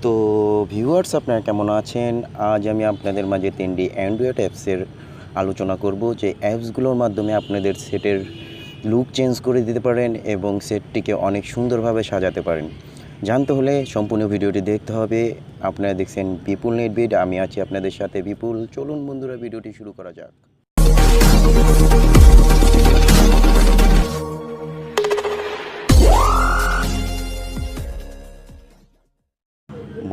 তো ভিউয়ার্স, আপনারা কেমন আছেন? আজ আমি আপনাদের মাঝে 3টি অ্যান্ড্রয়েড অ্যাপসের আলোচনা করব, যে অ্যাপসগুলোর মাধ্যমে আপনাদের সেটের লুক চেঞ্জ করে দিতে পারেন এবং সেটটিকে অনেক সুন্দরভাবে সাজাতে পারেন। জানতে হলে সম্পূর্ণ ভিডিওটি দেখতে হবে। আপনারা দেখছেন বিপুল নেটবিড, আমি আছি আপনাদের সাথে বিপুল। চলুন বন্ধুরা, ভিডিওটি শুরু করা যাক।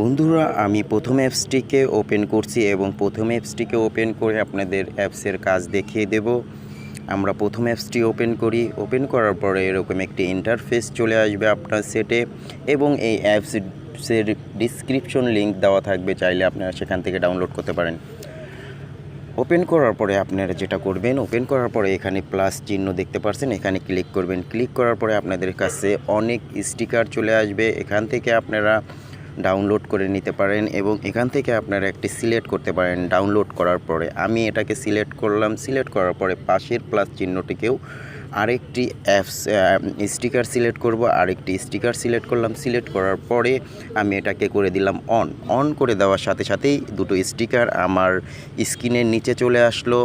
বন্ধুরা, আমি প্রথম অ্যাপসটিকে ওপেন করছি এবং প্রথম অ্যাপসটিকে ওপেন করে আপনাদের অ্যাপসের কাজ দেখিয়ে দেব। আমরা প্রথম অ্যাপসটি ওপেন করি। ওপেন করার পরে এরকম একটি ইন্টারফেস চলে আসবে আপনার সেটে, এবং এই অ্যাপসের ডিসক্রিপশন লিঙ্ক দেওয়া থাকবে, চাইলে আপনারা সেখান থেকে ডাউনলোড করতে পারেন। ওপেন করার পরে আপনারা যেটা করবেন, ওপেন করার পরে এখানে প্লাস চিহ্ন দেখতে পাচ্ছেন, এখানে ক্লিক করবেন। ক্লিক করার পরে আপনাদের কাছে অনেক স্টিকার চলে আসবে, এখান থেকে আপনারা ডাউনলোড করে নিতে পারেন এবং এখান থেকে আপনারা একটি সিলেক্ট করতে পারেন। ডাউনলোড করার পরে আমি এটাকে সিলেক্ট করলাম। সিলেক্ট করার পরে পাশের প্লাস চিহ্নটিকেও আরেকটি স্টিকার সিলেক্ট করব, আরেকটি স্টিকার সিলেক্ট করলাম। সিলেক্ট করার পরে আমি এটাকে করে দিলাম অন করে দেওয়ার সাথে সাথেই দুটো স্টিকার আমার স্ক্রিনের নিচে চলে আসলো।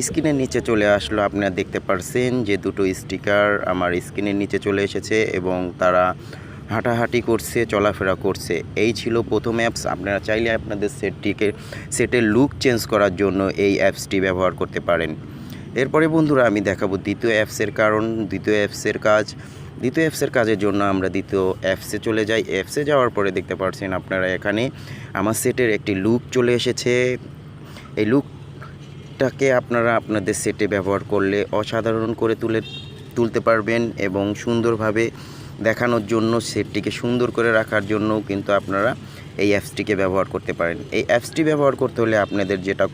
স্ক্রিনের নিচে চলে আসলো, আপনারা দেখতে পারছেন যে দুটো স্টিকার আমার স্ক্রিনের নিচে চলে এসেছে এবং তারা হাঁটাহাঁটি করছে, চলাফেরা করছে। এই ছিল প্রথম অ্যাপস। আপনারা চাইলে আপনাদের সেটের লুক চেঞ্জ করার জন্য এই অ্যাপসটি ব্যবহার করতে পারেন। এরপরে বন্ধুরা আমি দেখাবো দ্বিতীয় অ্যাপসের দ্বিতীয় অ্যাপসের কাজের জন্য আমরা দ্বিতীয় অ্যাপসে চলে যাই। অ্যাপসে যাওয়ার পরে দেখতে পাচ্ছেন আপনারা এখানে আমার সেটের একটি লুক চলে এসেছে। এই লুকটাকে আপনারা আপনাদের সেটে ব্যবহার করলে অসাধারণ করে তুলতে পারবেন এবং সুন্দরভাবে দেখানোর জন্য, সেটটিকে সুন্দর করে রাখার জন্য কিন্তু আপনারা এই অ্যাপসটিকে ব্যবহার করতে পারেন। এই অ্যাপসটি ব্যবহার করতে হলে আপনাদের যেটা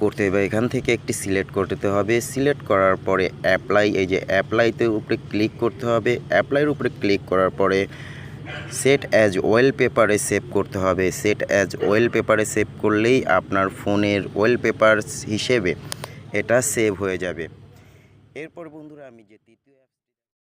করতে হবে, এখান থেকে একটি সিলেক্ট করতে হবে। সিলেক্ট করার পরে অ্যাপ্লাই, এই যে অ্যাপ্লাইতে উপরে ক্লিক করতে হবে। অ্যাপ্লাইয়ের উপরে ক্লিক করার পরে সেট অ্যাজ ওয়ালপেপারে সেভ করতে হবে। সেট অ্যাজ ওয়ালপেপারে সেভ করলেই আপনার ফোনের ওয়ালপেপার হিসেবে এটা সেভ হয়ে যাবে। এরপর বন্ধুরা আমি যে তৃতীয়